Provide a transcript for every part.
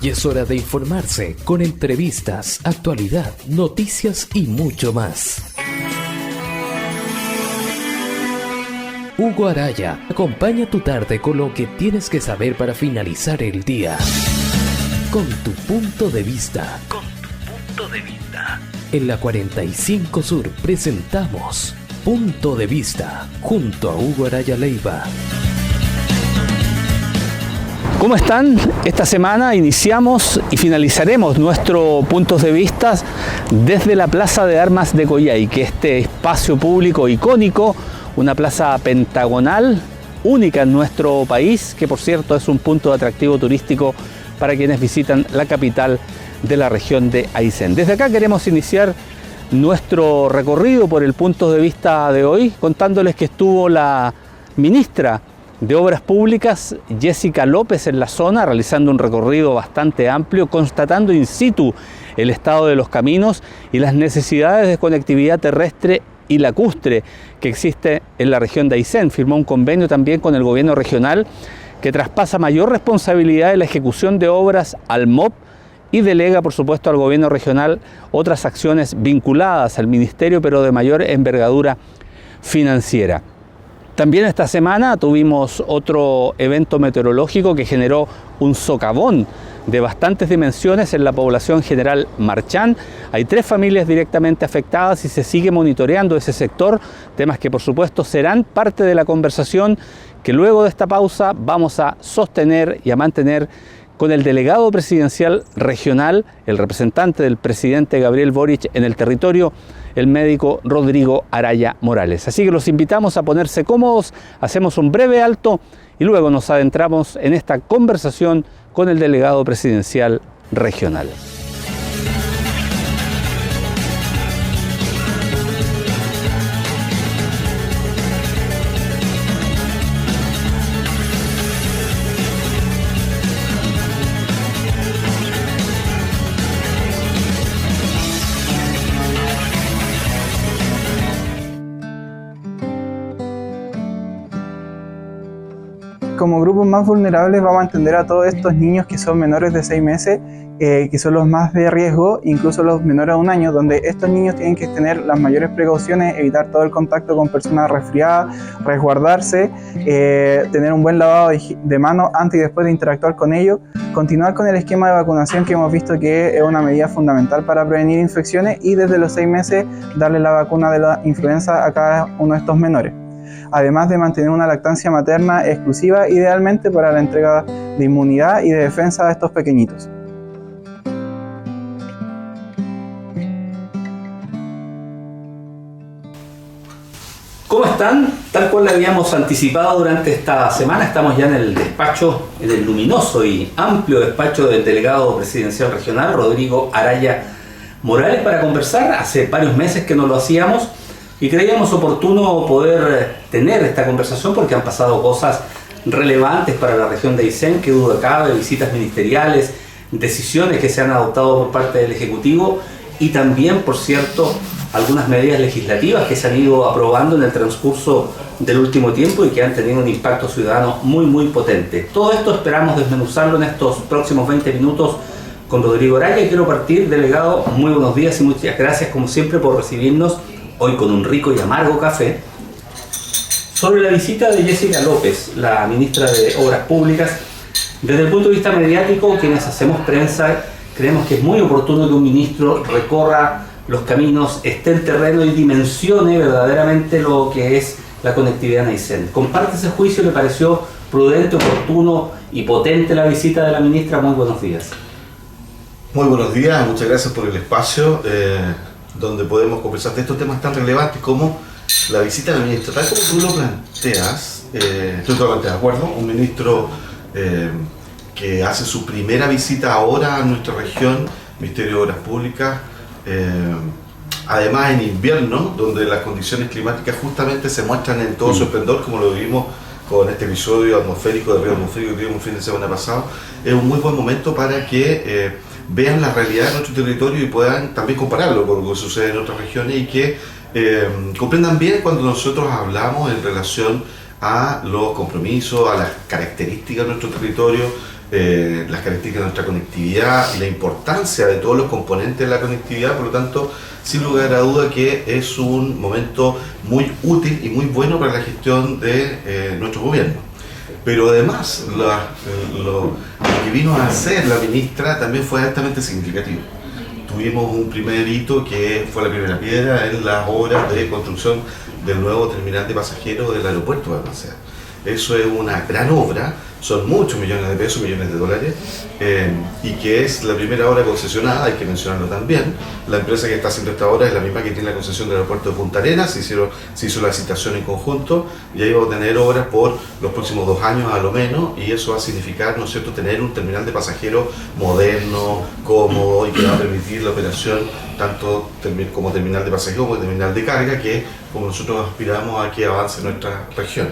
y es hora de informarse con entrevistas, actualidad, noticias y mucho más. Hugo Araya acompaña tu tarde con lo que tienes que saber para finalizar el día. Con tu punto de vista. En la 45 Sur presentamos Punto de Vista junto a Hugo Araya Leiva. ¿Cómo están? Esta semana iniciamos y finalizaremos nuestros puntos de vista desde la Plaza de Armas de Coyhai, que este espacio público icónico, una plaza pentagonal única en nuestro país, que por cierto es un punto de atractivo turístico para quienes visitan la capital de la región de Aysén. Desde acá queremos iniciar nuestro recorrido por el punto de vista de hoy, contándoles que estuvo la ministra de Obras Públicas, Jessica López, en la zona, realizando un recorrido bastante amplio, constatando in situ el estado de los caminos y las necesidades de conectividad terrestre y lacustre que existe en la región de Aysén. Firmó un convenio también con el gobierno regional que traspasa mayor responsabilidad de la ejecución de obras al MOP y delega, por supuesto, al gobierno regional otras acciones vinculadas al ministerio, pero de mayor envergadura financiera. También esta semana tuvimos otro evento meteorológico que generó un socavón de bastantes dimensiones en la población general Marchán. Hay 3 familias directamente afectadas y se sigue monitoreando ese sector, temas que por supuesto serán parte de la conversación que luego de esta pausa vamos a sostener y a mantener con el delegado presidencial regional, el representante del presidente Gabriel Boric en el territorio, el médico Rodrigo Araya Morales. Así que los invitamos a ponerse cómodos, hacemos un breve alto y luego nos adentramos en esta conversación con el delegado presidencial regional. Como grupos más vulnerables vamos a atender a todos estos niños que son menores de 6 meses, que son los más de riesgo, incluso los menores de 1 año, donde estos niños tienen que tener las mayores precauciones, evitar todo el contacto con personas resfriadas, resguardarse, tener un buen lavado de manos antes y después de interactuar con ellos, continuar con el esquema de vacunación que hemos visto que es una medida fundamental para prevenir infecciones y desde los 6 meses darle la vacuna de la influenza a cada uno de estos menores. Además de mantener una lactancia materna exclusiva, idealmente para la entrega de inmunidad y de defensa de estos pequeñitos. ¿Cómo están? Tal cual le habíamos anticipado durante esta semana, estamos ya en el despacho, en el luminoso y amplio despacho del delegado presidencial regional, Rodrigo Araya Morales, para conversar. Hace varios meses que no lo hacíamos y creíamos oportuno poder tener esta conversación porque han pasado cosas relevantes para la región de Aysén, que duda cabe, visitas ministeriales, decisiones que se han adoptado por parte del Ejecutivo y también, por cierto, algunas medidas legislativas que se han ido aprobando en el transcurso del último tiempo y que han tenido un impacto ciudadano muy potente. Todo esto esperamos desmenuzarlo en estos próximos 20 minutos con Rodrigo Araya. Y quiero partir, delegado, muy buenos días y muchas gracias como siempre por recibirnos hoy con un rico y amargo café, sobre la visita de Jessica López, la ministra de Obras Públicas. Desde el punto de vista mediático, quienes hacemos prensa, creemos que es muy oportuno que un ministro recorra los caminos, esté en terreno y dimensione verdaderamente lo que es la conectividad en Aysén. ¿Comparte ese juicio? ¿Le pareció prudente, oportuno y potente la visita de la ministra? Muy buenos días. Muy buenos días, muchas gracias por el espacio donde podemos conversar de estos temas tan relevantes como la visita del ministro. Tal como tú lo planteas, estoy totalmente de acuerdo, un ministro que hace su primera visita ahora a nuestra región, Ministerio de Obras Públicas, además en invierno, donde las condiciones climáticas justamente se muestran en todo su esplendor, como lo vimos con este episodio atmosférico, de río atmosférico que vimos un fin de semana pasado. Es un muy buen momento para que vean la realidad de nuestro territorio y puedan también compararlo con lo que sucede en otras regiones y que comprendan bien cuando nosotros hablamos en relación a los compromisos, a las características de nuestro territorio, las características de nuestra conectividad y la importancia de todos los componentes de la conectividad. Por lo tanto, sin lugar a duda que es un momento muy útil y muy bueno para la gestión de nuestro gobierno. Pero además, lo que vino a hacer la ministra también fue altamente significativo. Tuvimos un primer hito que fue la primera piedra en las obras de construcción del nuevo terminal de pasajeros del aeropuerto de Balmaceda. Eso es una gran obra, son muchos millones de pesos, millones de dólares, y que es la primera obra concesionada, hay que mencionarlo también. La empresa que está haciendo esta obra es la misma que tiene la concesión del aeropuerto de Punta Arenas, se hizo la licitación en conjunto, y ahí vamos a tener obras por los próximos 2 años a lo menos, y eso va a significar, ¿no es cierto?, tener un terminal de pasajeros moderno, cómodo, y que va a permitir la operación tanto como terminal de pasajeros como terminal de carga, que como nosotros aspiramos a que avance nuestra región.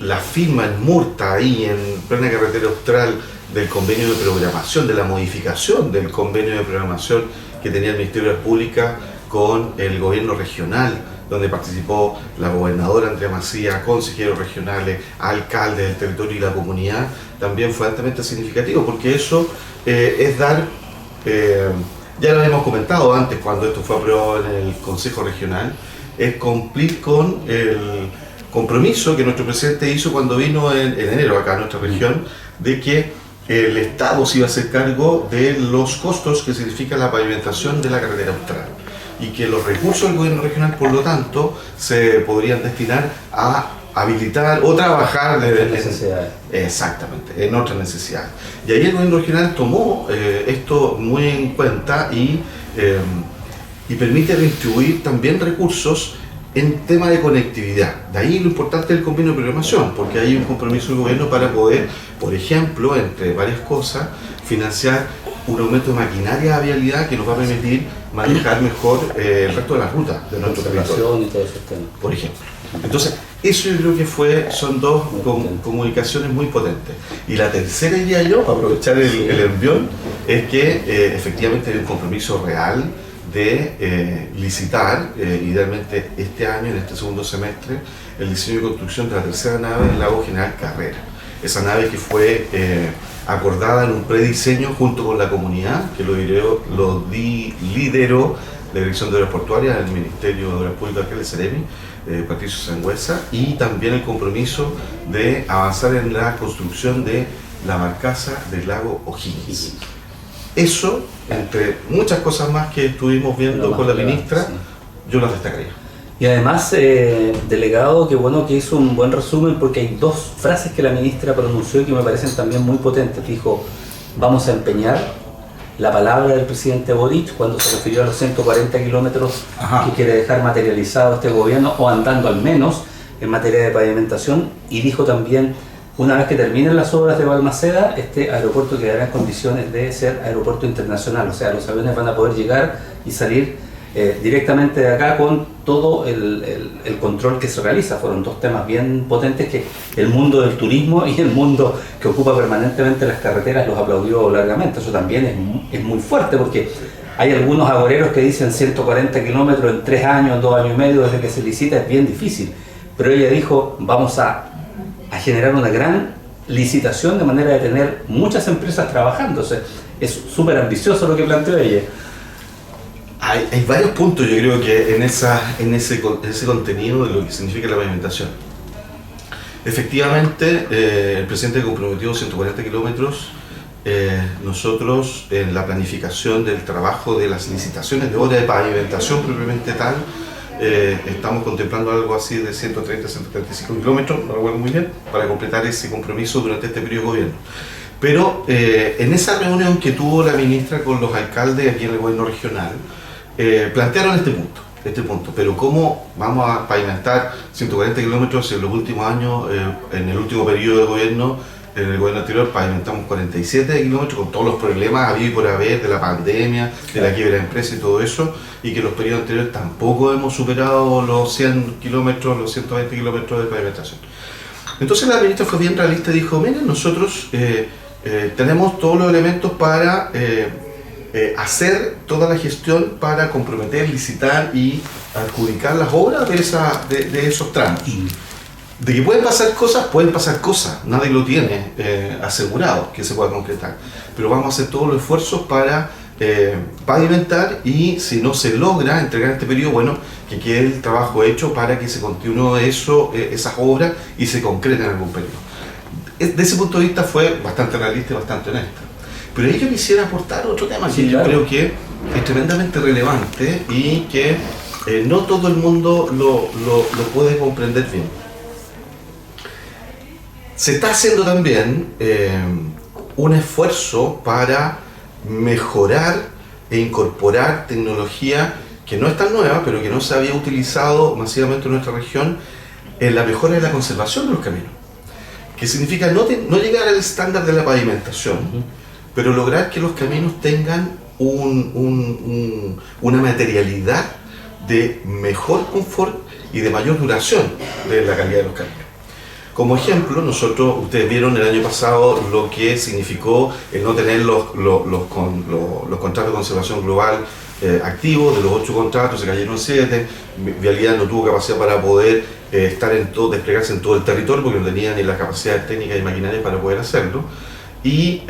La firma en Murta, ahí en plena carretera austral, del convenio de programación, de la modificación del convenio de programación que tenía el Ministerio de Obras Públicas con el gobierno regional, donde participó la gobernadora Andrea Macías, consejeros regionales, alcaldes del territorio y la comunidad, también fue altamente significativo, porque eso es dar, ya lo hemos comentado antes cuando esto fue aprobado en el Consejo Regional, es cumplir con el compromiso que nuestro presidente hizo cuando vino en enero acá a nuestra región, de que el Estado se iba a hacer cargo de los costos que significa la pavimentación de la carretera austral y que los recursos del gobierno regional, por lo tanto, se podrían destinar a habilitar o trabajar exactamente, en otras necesidades. Y ahí el gobierno regional tomó esto muy en cuenta y permite distribuir también recursos en tema de conectividad. De ahí lo importante del convenio de programación, porque hay un compromiso del gobierno para poder, por ejemplo, entre varias cosas, financiar un aumento de maquinaria de vialidad que nos va a permitir manejar mejor el resto de las rutas de nuestro territorio, y todo ese tema, por ejemplo. Entonces, eso yo creo que son dos comunicaciones muy potentes. Y la tercera, diría yo, para aprovechar el envión, es que efectivamente hay un compromiso real de licitar, idealmente este año, en este segundo semestre, el diseño y construcción de la tercera nave del Lago General Carrera. Esa nave que fue acordada en un prediseño junto con la comunidad, que lo lideró la Dirección de Obras Portuarias del Ministerio de Obras Públicas, que es el Ceremi, Patricio Sangüesa, y también el compromiso de avanzar en la construcción de la barcaza del lago O'Higgins. Eso, entre muchas cosas más que estuvimos viendo con la ministra, sí, yo las destacaría. Y además, delegado, qué bueno que hizo un buen resumen, porque hay 2 frases que la ministra pronunció que me parecen también muy potentes. Dijo, vamos a empeñar la palabra del presidente Boric cuando se refirió a los 140 kilómetros que quiere dejar materializado este gobierno, o andando al menos en materia de pavimentación, y dijo también, una vez que terminen las obras de Balmaceda, este aeropuerto quedará en condiciones de ser aeropuerto internacional, o sea, los aviones van a poder llegar y salir directamente de acá con todo el control que se realiza. Fueron 2 temas bien potentes que el mundo del turismo y el mundo que ocupa permanentemente las carreteras los aplaudió largamente. Eso también es muy fuerte, porque hay algunos agoreros que dicen 140 kilómetros en 3 años, en 2 años y medio desde que se licita, es bien difícil. Pero ella dijo, vamos a generar una gran licitación de manera de tener muchas empresas trabajándose. Es súper ambicioso lo que planteó ella. Hay varios puntos, yo creo que en ese contenido de lo que significa la pavimentación. Efectivamente, el presidente comprometió 140 kilómetros. Nosotros, en la planificación del trabajo de las licitaciones de obra de pavimentación propiamente tal, estamos contemplando algo así de 130, 135 kilómetros, no recuerdo muy bien, para completar ese compromiso durante este periodo de gobierno. Pero en esa reunión que tuvo la ministra con los alcaldes aquí en el gobierno regional, plantearon este punto, pero ¿cómo vamos a pavimentar 140 kilómetros en los últimos años, en el último periodo de gobierno? En el gobierno anterior pavimentamos 47 kilómetros con todos los problemas habidos y por haber de la pandemia, de la quiebra de empresas y todo eso, y que en los periodos anteriores tampoco hemos superado los 100 kilómetros, los 120 kilómetros de pavimentación. Entonces la ministra fue bien realista y dijo, miren, nosotros tenemos todos los elementos para hacer toda la gestión para comprometer, licitar y adjudicar las obras de esos tramos. De que pueden pasar cosas, nadie lo tiene asegurado que se pueda concretar, pero vamos a hacer todos los esfuerzos para pavimentar y si no se logra entregar este periodo, bueno, que quede el trabajo hecho para que se continúe esas obras y se concreten en algún periodo. De ese punto de vista fue bastante realista y bastante honesta. Pero ahí yo quisiera aportar otro tema que yo creo que es tremendamente relevante y que no todo el mundo lo puede comprender bien. Se está haciendo también un esfuerzo para mejorar e incorporar tecnología que no es tan nueva, pero que no se había utilizado masivamente en nuestra región en la mejora de la conservación de los caminos. Que significa no llegar al estándar de la pavimentación, pero lograr que los caminos tengan una materialidad de mejor confort y de mayor duración de la calidad de los caminos. Como ejemplo, ustedes vieron el año pasado lo que significó el no tener los contratos de conservación global activos. De los 8 contratos se cayeron 7, Vialidad no tuvo capacidad para poder desplegarse en todo el territorio porque no tenía ni las capacidades técnicas y maquinarias para poder hacerlo. Y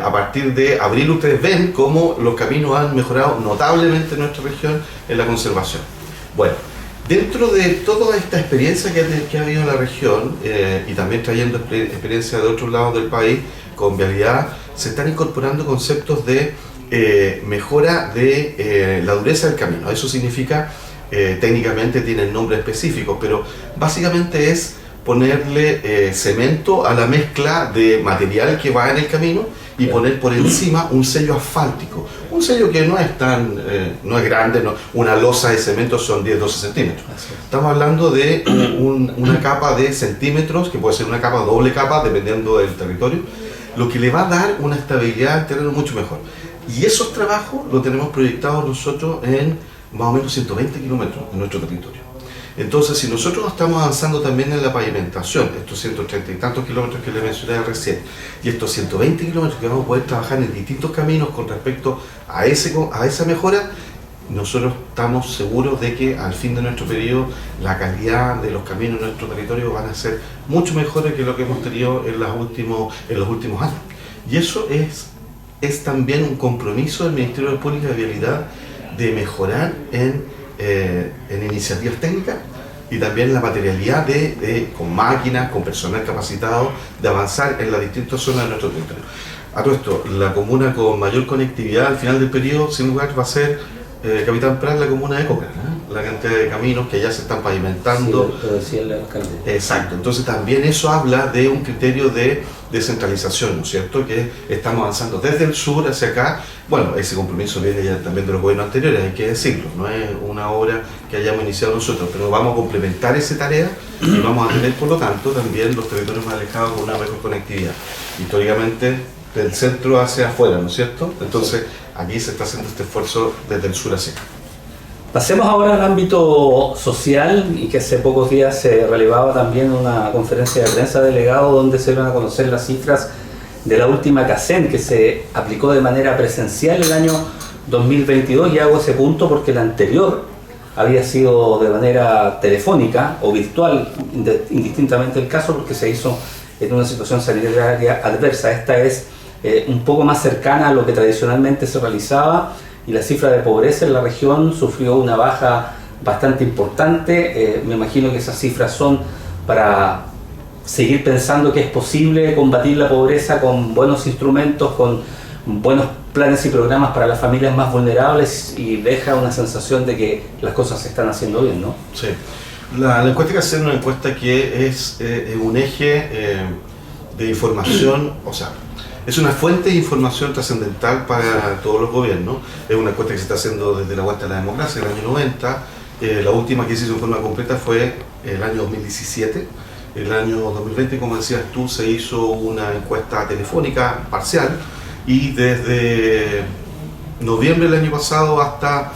a partir de abril ustedes ven cómo los caminos han mejorado notablemente en nuestra región en la conservación. Bueno, dentro de toda esta experiencia que ha habido en la región y también trayendo experiencia de otros lados del país con Vialidad, se están incorporando conceptos de mejora de la dureza del camino. Eso significa, técnicamente tienen nombres específicos, pero básicamente es ponerle cemento a la mezcla de material que va en el camino y poner por encima un sello asfáltico. Un sello que no es grande, una losa de cemento son 10-12 centímetros. Estamos hablando de una capa de centímetros, que puede ser una capa, doble capa, dependiendo del territorio, lo que le va a dar una estabilidad al terreno mucho mejor. Y esos trabajos los tenemos proyectados nosotros en más o menos 120 kilómetros en nuestro territorio. Entonces, si nosotros estamos avanzando también en la pavimentación, estos 130 y tantos kilómetros que le mencioné recién, y estos 120 kilómetros que vamos a poder trabajar en distintos caminos con respecto a esa mejora, nosotros estamos seguros de que al fin de nuestro periodo la calidad de los caminos en nuestro territorio van a ser mucho mejores que lo que hemos tenido en los últimos años. Y eso es también un compromiso del Ministerio de Pública y Vialidad de mejorar en iniciativas técnicas y también la materialidad con máquinas, con personal capacitado, de avanzar en las distintas zonas de nuestro territorio. A todo esto, la comuna con mayor conectividad al final del periodo, sin lugar, va a ser Capitán Prat, la comuna de Cócra, ¿eh? La cantidad de caminos que ya se están pavimentando. Sí, lo decía el alcalde. Exacto, entonces también eso habla de un criterio de descentralización, ¿no es cierto? Que estamos avanzando desde el sur hacia acá. Bueno, ese compromiso viene ya también de los gobiernos anteriores, hay que decirlo, no es una obra que hayamos iniciado nosotros, pero vamos a complementar esa tarea y vamos a tener, por lo tanto, también los territorios más alejados con una mejor conectividad. Históricamente, del centro hacia afuera, ¿no es cierto? Entonces, aquí se está haciendo este esfuerzo desde el sur hacia acá. Pasemos ahora al ámbito social, y que hace pocos días se relevaba también una conferencia de prensa delegado donde se iban a conocer las cifras de la última CACEN que se aplicó de manera presencial el año 2022, y hago ese punto porque la anterior había sido de manera telefónica o virtual, indistintamente el caso, porque se hizo en una situación sanitaria adversa. Esta es un poco más cercana a lo que tradicionalmente se realizaba, y la cifra de pobreza en la región sufrió una baja bastante importante. Me imagino que esas cifras son para seguir pensando que es posible combatir la pobreza con buenos instrumentos, con buenos planes y programas para las familias más vulnerables, y deja una sensación de que las cosas se están haciendo bien, ¿no? Sí. La encuesta que hacen es una encuesta que es un eje de información, o sea, es una fuente de información trascendental para todos los gobiernos. Es una encuesta que se está haciendo desde la vuelta a la democracia, el año 90. La última que se hizo en forma completa fue el año 2017. El año 2020, como decías tú, se hizo una encuesta telefónica parcial, y desde noviembre del año pasado hasta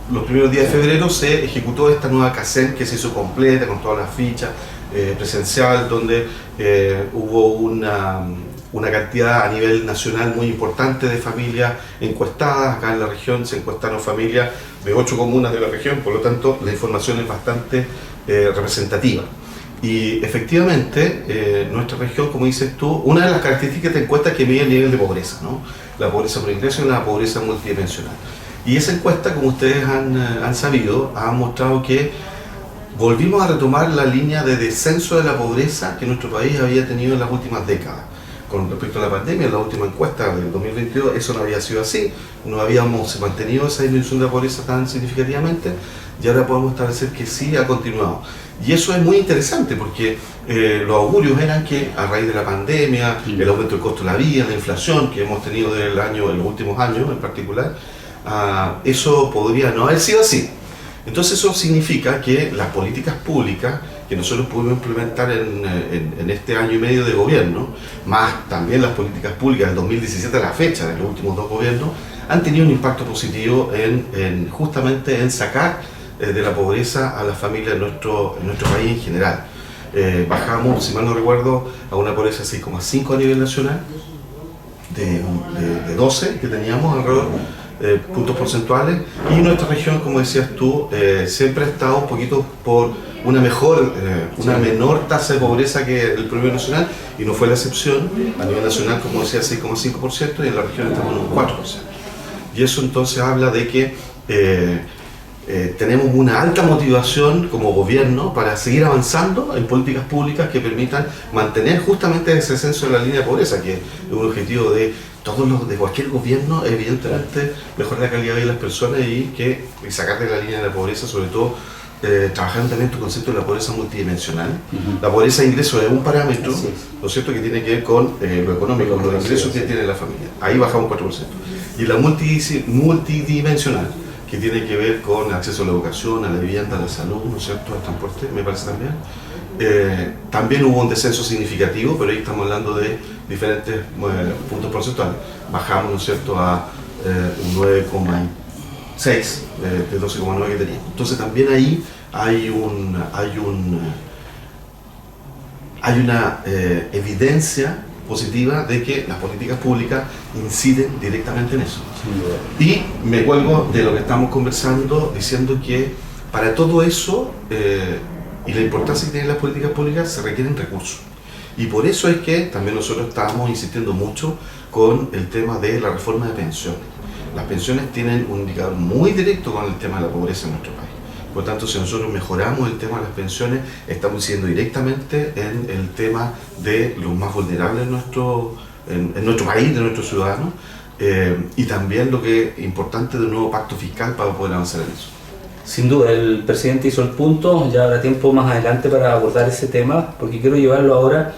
los primeros días de febrero se ejecutó esta nueva CACEN que se hizo completa con todas las fichas, presencial, donde hubo una cantidad a nivel nacional muy importante de familias encuestadas. Acá en la región se encuestaron familias de 8 comunas de la región, por lo tanto la información es bastante representativa. Y efectivamente, nuestra región, como dices tú, una de las características de esta encuesta es que mide el nivel de pobreza, ¿no? La pobreza por ingreso y la pobreza multidimensional. Y esa encuesta, como ustedes han sabido, ha mostrado que volvimos a retomar la línea de descenso de la pobreza que nuestro país había tenido en las últimas décadas. Con respecto a la pandemia, en la última encuesta del 2022, eso no había sido así. No habíamos mantenido esa disminución de la pobreza tan significativamente y ahora podemos establecer que sí ha continuado. Y eso es muy interesante porque los augurios eran que a raíz de la pandemia, el aumento del costo de la vida, la inflación que hemos tenido en los últimos años en particular, eso podría no haber sido así. Entonces eso significa que las políticas públicas que nosotros pudimos implementar en este año y medio de gobierno, más también las políticas públicas del 2017 a la fecha, de los últimos 2 gobiernos, han tenido un impacto positivo justamente en sacar de la pobreza a las familias en nuestro país en general. Bajamos, si mal no recuerdo, a una pobreza 6,5 a nivel nacional, de 12 que teníamos alrededor, puntos porcentuales, y nuestra región, como decías tú, siempre ha estado un poquito por una menor tasa de pobreza que el promedio nacional, y no fue la excepción. A nivel nacional, como decía, 6,5%, y en la región estamos en un 4%. Y eso entonces habla de que tenemos una alta motivación como gobierno para seguir avanzando en políticas públicas que permitan mantener justamente ese descenso de la línea de pobreza, que es un objetivo de cualquier gobierno, evidentemente mejorar la calidad de vida de las personas y sacar de la línea de la pobreza, sobre todo trabajando también tu concepto de la pobreza multidimensional. La pobreza de ingresos es un parámetro, ¿no es cierto?, que tiene que ver con lo económico, con los ingresos que tiene la familia. Ahí bajamos 4%. Y la multidimensional, que tiene que ver con acceso a la educación, a la vivienda, a la salud, ¿no es cierto?, al transporte, me parece también. También hubo un descenso significativo, pero ahí estamos hablando de diferentes puntos porcentuales. Bajamos, ¿no es cierto?, a un 9,6 de 12,9 que teníamos. Entonces también ahí hay una evidencia positiva de que las políticas públicas inciden directamente en eso. Y me cuelgo de lo que estamos conversando diciendo que para todo eso y la importancia que tienen las políticas públicas se requieren recursos. Y por eso es que también nosotros estábamos insistiendo mucho con el tema de la reforma de pensiones. Las pensiones tienen un indicador muy directo con el tema de la pobreza en nuestro país. Por lo tanto, si nosotros mejoramos el tema de las pensiones, estamos incidiendo directamente en el tema de los más vulnerables en nuestro país, de nuestros ciudadanos, y también lo que es importante de un nuevo pacto fiscal para poder avanzar en eso. Sin duda, el presidente hizo el punto, ya habrá tiempo más adelante para abordar ese tema, porque quiero llevarlo ahora,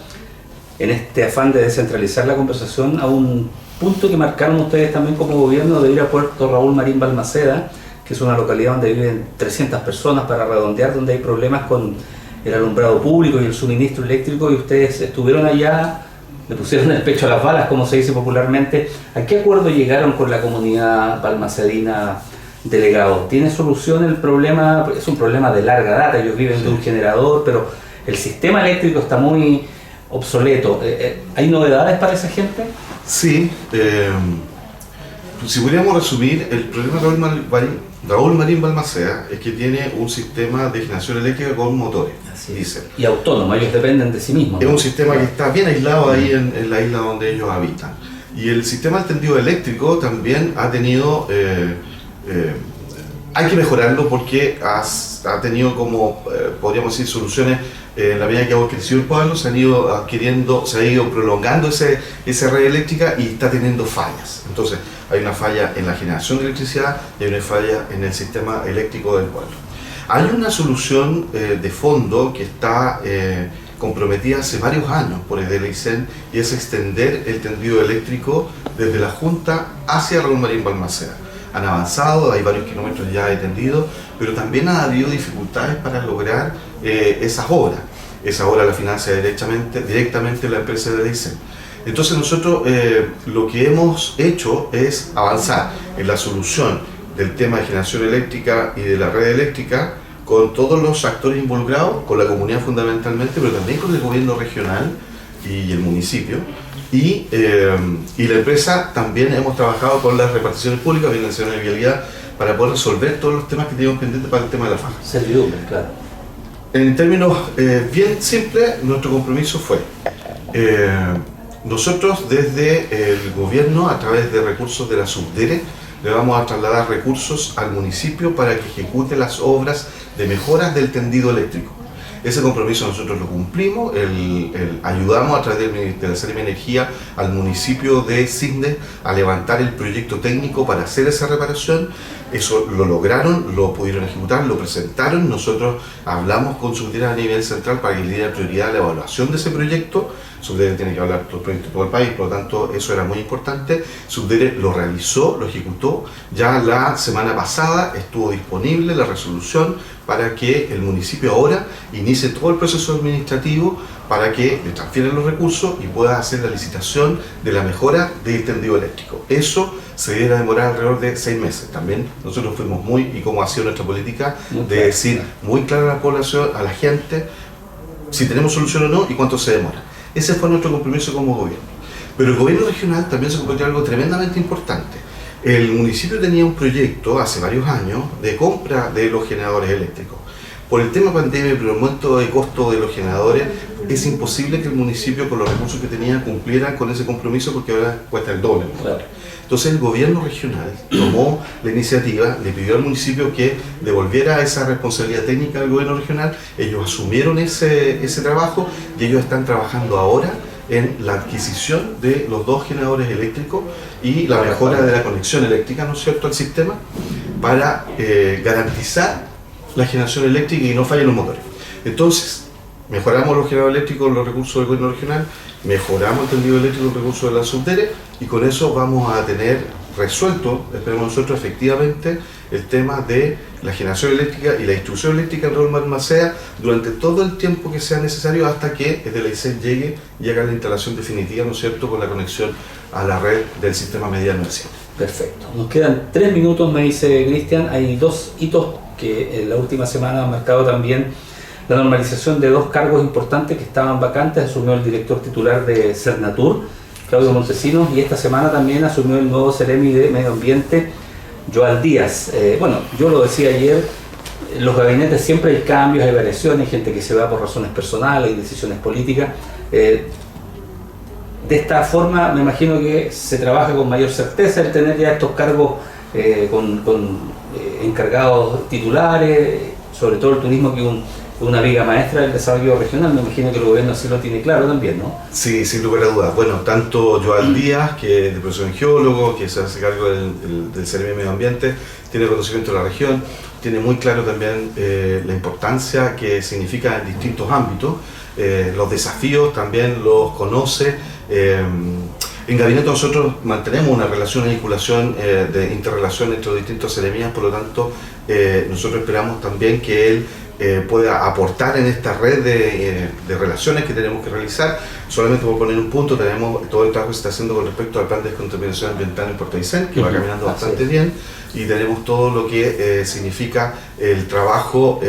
en este afán de descentralizar la conversación, a un punto que marcaron ustedes también como gobierno, de ir a Puerto Raúl Marín Balmaceda, que es una localidad donde viven 300 personas para redondear, donde hay problemas con el alumbrado público y el suministro eléctrico, y ustedes estuvieron allá, le pusieron el pecho a las balas, como se dice popularmente. ¿A qué acuerdo llegaron con la comunidad balmacedina, delegado? ¿Tiene solución el problema? Es un problema de larga data, ellos viven de un generador, pero el sistema eléctrico está muy obsoleto. ¿Hay novedades para esa gente? Sí, si pudiéramos resumir, el problema de Raúl Marín Balmaceda es que tiene un sistema de generación eléctrica con motores, diésel. Y autónomo, ellos dependen de sí mismos, ¿no? Es un sistema claro, que está bien aislado ahí en la isla donde ellos habitan. Y el sistema del tendido eléctrico también ha tenido... hay que mejorarlo porque ha tenido como, podríamos decir, soluciones en la medida que ha crecido el pueblo, se ha ido prolongando esa red eléctrica y está teniendo fallas. Entonces hay una falla en la generación de electricidad y hay una falla en el sistema eléctrico del pueblo. Hay una solución de fondo que está comprometida hace varios años por el DLICEN, y es extender el tendido eléctrico desde la Junta hacia Raúl Marín Balmaceda. Han avanzado, hay varios kilómetros ya de tendido, pero también ha habido dificultades para lograr esas obras. Esa obra la financia directamente la empresa de DLICEN. Entonces nosotros lo que hemos hecho es avanzar en la solución del tema de generación eléctrica y de la red eléctrica con todos los actores involucrados, con la comunidad fundamentalmente, pero también con el gobierno regional y el municipio. Y la empresa también hemos trabajado con las reparticiones públicas, Financiación de Vialidad, para poder resolver todos los temas que teníamos pendientes para el tema de la faja. Servidumbre, claro. En términos bien simples, nuestro compromiso fue, nosotros desde el gobierno, a través de recursos de la Subdere, le vamos a trasladar recursos al municipio para que ejecute las obras de mejoras del tendido eléctrico. Ese compromiso nosotros lo cumplimos, ayudamos a través de la Seremi de Energía al municipio de Cisnes a levantar el proyecto técnico para hacer esa reparación. Eso lo lograron, lo pudieron ejecutar, lo presentaron. Nosotros hablamos con Subdere a nivel central para que le diera prioridad a la evaluación de ese proyecto. Subdere tiene que hablar todo el proyecto de todo el país, por lo tanto eso era muy importante. Subdere lo realizó, lo ejecutó. Ya la semana pasada estuvo disponible la resolución para que el municipio ahora inicie todo el proceso administrativo para que le transfieran los recursos y pueda hacer la licitación de la mejora del tendido eléctrico. Eso se debiera demorar alrededor de 6 meses. También nosotros fuimos y como ha sido nuestra política, de decir muy claro a la población, a la gente, si tenemos solución o no y cuánto se demora. Ese fue nuestro compromiso como gobierno. Pero el gobierno regional también se comprometió algo tremendamente importante. El municipio tenía un proyecto hace varios años de compra de los generadores eléctricos. Por el tema pandemia y por el aumento de costo de los generadores, es imposible que el municipio con los recursos que tenía cumpliera con ese compromiso porque ahora cuesta el doble. Claro. Entonces el gobierno regional tomó la iniciativa, le pidió al municipio que devolviera esa responsabilidad técnica al gobierno regional. Ellos asumieron ese trabajo y ellos están trabajando ahora en la adquisición de los 2 generadores eléctricos y la mejora de la conexión eléctrica, ¿no es cierto?, al sistema para garantizar la generación eléctrica y no fallen los motores. Entonces, mejoramos los generadores eléctricos con los recursos del gobierno regional, mejoramos el tendido eléctrico con recursos de la Subdere y con eso vamos a tener resuelto, esperemos nosotros, efectivamente el tema de la generación eléctrica y la distribución eléctrica en Raúl Balmaceda durante todo el tiempo que sea necesario hasta que desde la ICEN llegue a la instalación definitiva, ¿no es cierto?, con la conexión a la red del sistema mediano de Chile. Perfecto. Nos quedan 3 minutos, me dice Cristian. Hay 2 hitos que en la última semana han marcado también la normalización de 2 cargos importantes que estaban vacantes. Asumió el director titular de Cernatur, Claudio Montesinos, y esta semana también asumió el nuevo Seremi de Medio Ambiente, Joal Díaz. Bueno, yo lo decía ayer, en los gabinetes siempre hay cambios, hay variaciones, hay gente que se va por razones personales, hay decisiones políticas. De esta forma me imagino que se trabaja con mayor certeza el tener ya estos cargos con encargados titulares, sobre todo el turismo, que es una viga maestra del desarrollo regional. Me imagino que el gobierno así lo tiene claro también, ¿no? Sí, sin lugar a dudas. Bueno, tanto Joal Díaz, que es de profesión geólogo, que se hace cargo del Seremi de Medio Ambiente, tiene conocimiento de la región, tiene muy claro también la importancia que significa en distintos ámbitos, los desafíos también los conoce. En Gabinete nosotros mantenemos una relación de vinculación, de interrelación entre los distintos seremías, por lo tanto nosotros esperamos también que él pueda aportar en esta red de relaciones que tenemos que realizar. Solamente por poner un punto, tenemos todo el trabajo que se está haciendo con respecto al plan de descontaminación ambiental en Puerto Aysén, que va caminando bastante bien, y tenemos todo lo que significa el trabajo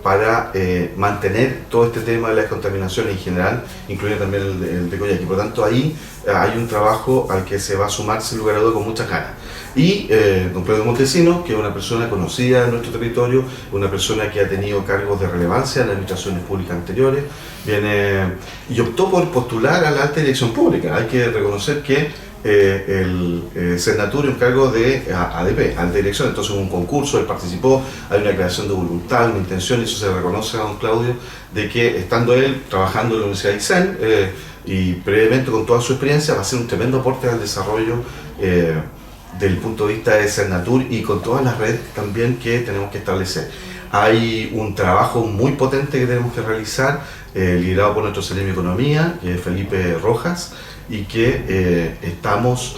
para mantener todo este tema de la descontaminación en general, incluyendo también el de Coyhaique. Por lo tanto, ahí hay un trabajo al que se va a sumar sin lugar a dudas con muchas ganas. Y don Claudio Montesinos, que es una persona conocida en nuestro territorio, una persona que ha tenido cargos de relevancia en administraciones públicas anteriores, viene y optó por postular a la alta dirección pública. Hay que reconocer que el Cernatur es un cargo de ADP, alta dirección, entonces hubo un concurso, él participó, hay una creación de voluntad, una intención, y eso se reconoce a don Claudio, de que estando él trabajando en la Universidad de Aysén y previamente con toda su experiencia, va a ser un tremendo aporte al desarrollo del punto de vista de Cernatur y con todas las redes también que tenemos que establecer. Hay un trabajo muy potente que tenemos que realizar, liderado por nuestro Seremi de Economía, que es Felipe Rojas, y que estamos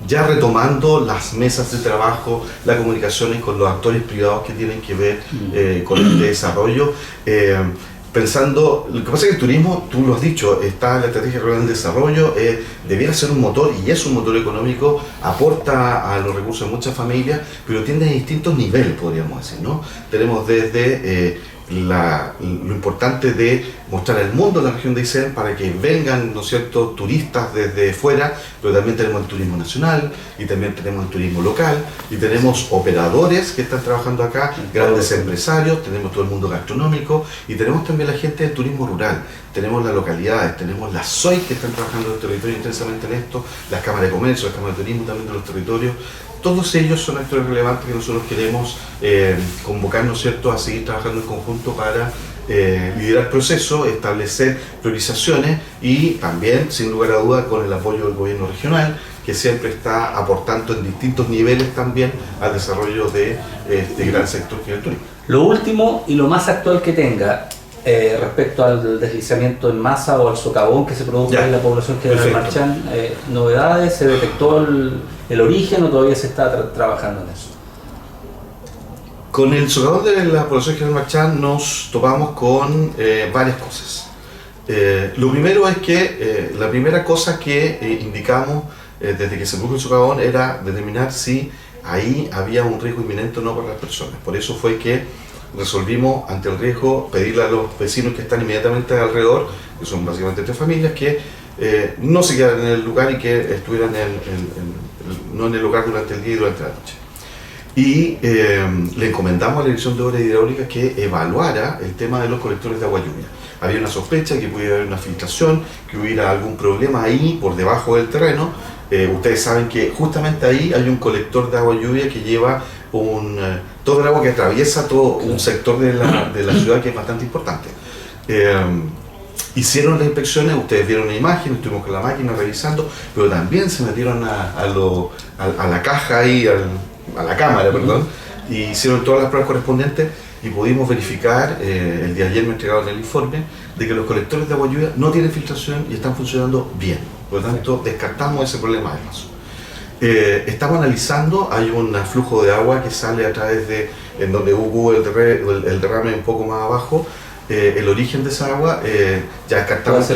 ya retomando las mesas de trabajo, las comunicaciones con los actores privados que tienen que ver con este desarrollo. Pensando, lo que pasa es que el turismo, tú lo has dicho, está en la estrategia regional de desarrollo, debiera ser un motor, y es un motor económico, aporta a los recursos de muchas familias, pero tiene distintos niveles, podríamos decir, ¿no? Tenemos desde lo importante de mostrar al mundo la región de Aysén para que vengan, ¿no es cierto?, turistas desde fuera, pero también tenemos el turismo nacional y también tenemos el turismo local y tenemos operadores que están trabajando acá, grandes empresarios, tenemos todo el mundo gastronómico y tenemos también la gente del turismo rural, tenemos las localidades, tenemos las SOI que están trabajando en el territorio intensamente en esto, las cámaras de comercio, las cámaras de turismo también de los territorios. Todos ellos son actores relevantes que nosotros queremos convocar, ¿no es cierto?, a seguir trabajando en conjunto para liderar el proceso, establecer priorizaciones y también, sin lugar a dudas, con el apoyo del gobierno regional, que siempre está aportando en distintos niveles también al desarrollo de este gran sector que es el turismo. Lo último y lo más actual que tenga respecto al deslizamiento en masa o al socavón que se produjo en la población general de Marchán, novedades, ¿se detectó el origen o todavía se está trabajando en eso? Con el socavón de la población general de Marchán nos topamos con varias cosas. Lo primero es que la primera cosa que indicamos desde que se produjo el socavón era determinar si ahí había un riesgo inminente o no para las personas. Por eso fue que resolvimos ante el riesgo pedirle a los vecinos que están inmediatamente alrededor, que son básicamente 3 familias, que no se quedaran en el lugar y que estuvieran no en el lugar durante el día y durante la noche. Y le encomendamos a la Dirección de Obras Hidráulicas que evaluara el tema de los colectores de agua lluvia. Había una sospecha que pudiera haber una filtración, que hubiera algún problema ahí por debajo del terreno. Ustedes saben que justamente ahí hay un colector de agua lluvia que lleva todo el agua que atraviesa todo un sector de la ciudad que es bastante importante. Hicieron las inspecciones, ustedes vieron la imagen, estuvimos con la máquina revisando, pero también se metieron a la caja ahí, a la cámara, perdón, y hicieron todas las pruebas correspondientes y pudimos verificar, el día de ayer me entregaron el informe, de que los colectores de agua lluvia no tienen filtración y están funcionando bien. Por lo tanto, descartamos ese problema de paso. Estamos analizando, hay un flujo de agua que sale a través en donde hubo el derrame un poco más abajo, el origen de esa agua, ya descartamos que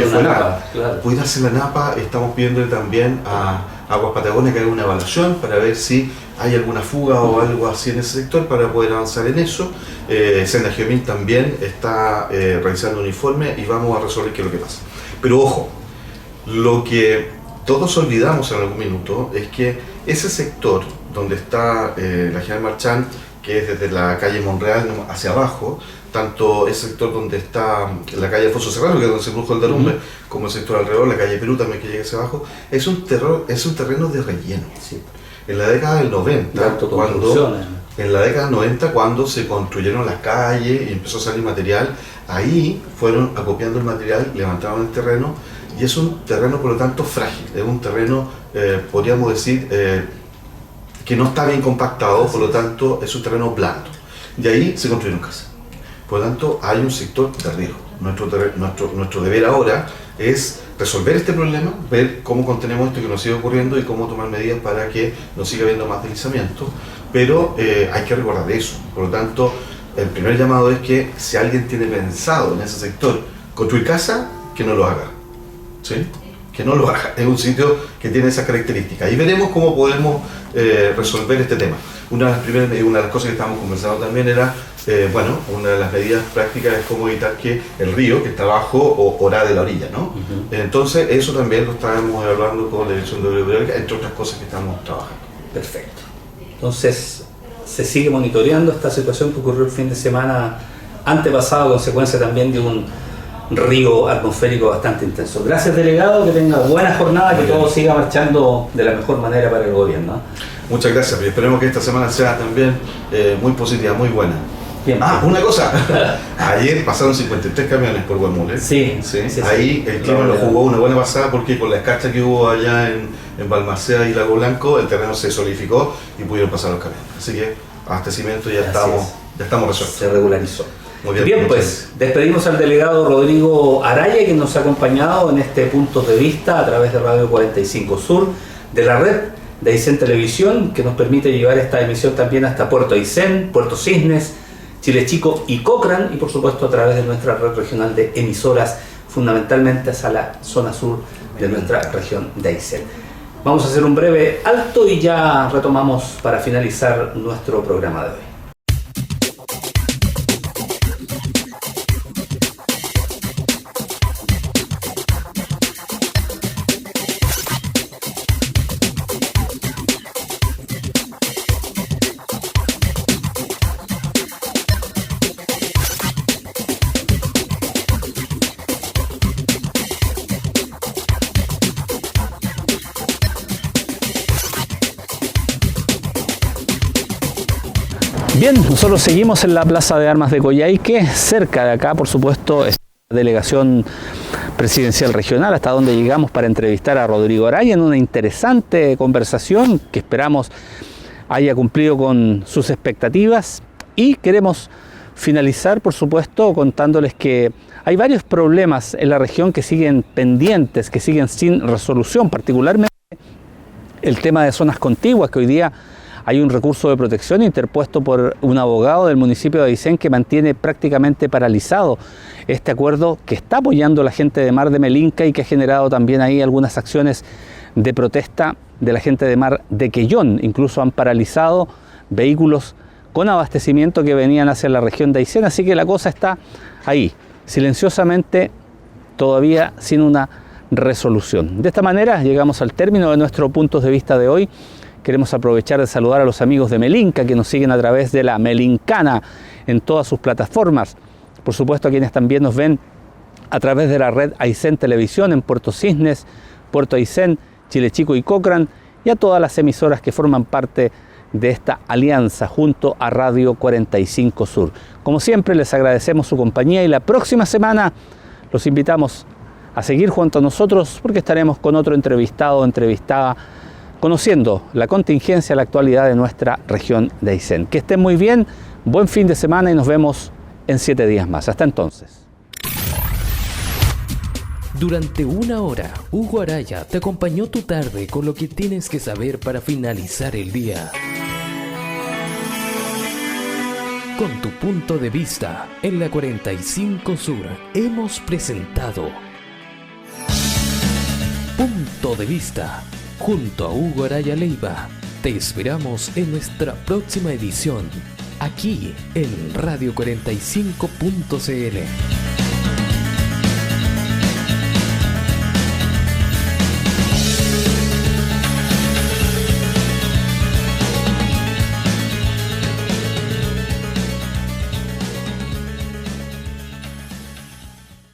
pudiera ser la napa. Estamos pidiéndole también a Aguas Patagonia que haga una evaluación para ver si hay alguna fuga o algo así en ese sector para poder avanzar en eso. Senageomil también está realizando un informe y vamos a resolver qué es lo que pasa. Pero ojo, lo que todos olvidamos en algún minuto es que ese sector donde está la General Marchán, que es desde la calle Monreal hacia abajo, tanto el sector donde está la calle Alfonso Serrano, que es donde se produjo el derrumbe, como el sector alrededor, la calle Perú también que llega hacia abajo, es un terreno de relleno. Sí. En la década del 90, cuando se construyeron las calles y empezó a salir material, ahí fueron acopiando el material, levantaron el terreno, y es un terreno por lo tanto frágil, es un terreno, podríamos decir, que no está bien compactado, por lo tanto es un terreno blando. De ahí se construyeron casas. Por lo tanto, hay un sector de riesgo. Nuestro deber ahora es resolver este problema, ver cómo contenemos esto que nos sigue ocurriendo y cómo tomar medidas para que no siga habiendo más deslizamientos, pero hay que recordar eso. Por lo tanto, el primer llamado es que si alguien tiene pensado en ese sector construir casa, que no lo haga. ¿Sí? Que no lo haga. Es un sitio que tiene esas características. Y veremos cómo podemos resolver este tema. Una de las cosas que estábamos conversando también era, una de las medidas prácticas es cómo evitar que el río que está abajo ora de la orilla, ¿no? Entonces, eso también lo estábamos evaluando con la Dirección de Obras Hidráulicas, entre otras cosas que estamos trabajando. Perfecto. Entonces, se sigue monitoreando esta situación que ocurrió el fin de semana antepasado, consecuencia también de un río atmosférico bastante intenso. Gracias, delegado, que tenga buena jornada, que todo siga marchando de la mejor manera para el gobierno. Muchas gracias, y esperemos que esta semana sea también muy positiva, muy buena. Bien, una cosa, ayer pasaron 53 camiones por Guamule. Sí. Ahí el clima lo jugó una buena pasada porque con la escarcha que hubo allá en Balmaceda y Lago Blanco, el terreno se solidificó y pudieron pasar los camiones. Así que abastecimiento ya estamos resueltos. Se regularizó. Muy bien, pues despedimos al delegado Rodrigo Araya, que nos ha acompañado en este punto de vista a través de Radio 45 Sur, de la red de Aysén Televisión, que nos permite llevar esta emisión también hasta Puerto Aysén, Puerto Cisnes, Chile Chico y Cochrane, y por supuesto a través de nuestra red regional de emisoras, fundamentalmente hacia la zona sur de nuestra región de Aysén. Vamos a hacer un breve alto y ya retomamos para finalizar nuestro programa de hoy. Bien, nosotros seguimos en la Plaza de Armas de Coyhaique, cerca de acá, por supuesto, está la delegación presidencial regional, hasta donde llegamos para entrevistar a Rodrigo Araya en una interesante conversación que esperamos haya cumplido con sus expectativas, y queremos finalizar, por supuesto, contándoles que hay varios problemas en la región que siguen pendientes, que siguen sin resolución, particularmente el tema de zonas contiguas, que hoy día hay un recurso de protección interpuesto por un abogado del municipio de Aysén que mantiene prácticamente paralizado este acuerdo que está apoyando la gente de Mar de Melinca y que ha generado también ahí algunas acciones de protesta de la gente de Mar de Quellón. Incluso han paralizado vehículos con abastecimiento que venían hacia la región de Aysén, así que la cosa está ahí, silenciosamente, todavía sin una resolución. De esta manera llegamos al término de nuestro Puntos de Vista de hoy. Queremos aprovechar de saludar a los amigos de Melinca que nos siguen a través de la Melincana en todas sus plataformas. Por supuesto, a quienes también nos ven a través de la red Aysén Televisión en Puerto Cisnes, Puerto Aysén, Chile Chico y Cochrane, y a todas las emisoras que forman parte de esta alianza junto a Radio 45 Sur. Como siempre, les agradecemos su compañía y la próxima semana los invitamos a seguir junto a nosotros porque estaremos con otro entrevistado o entrevistada conociendo la contingencia, la actualidad de nuestra región de Aysén. Que estén muy bien, buen fin de semana y nos vemos en 7 días más. Hasta entonces. Durante una hora, Hugo Araya te acompañó tu tarde con lo que tienes que saber para finalizar el día. Con tu punto de vista, en la 45 Sur hemos presentado Punto de Vista. Junto a Hugo Araya Leiva, te esperamos en nuestra próxima edición, aquí en Radio 45.cl.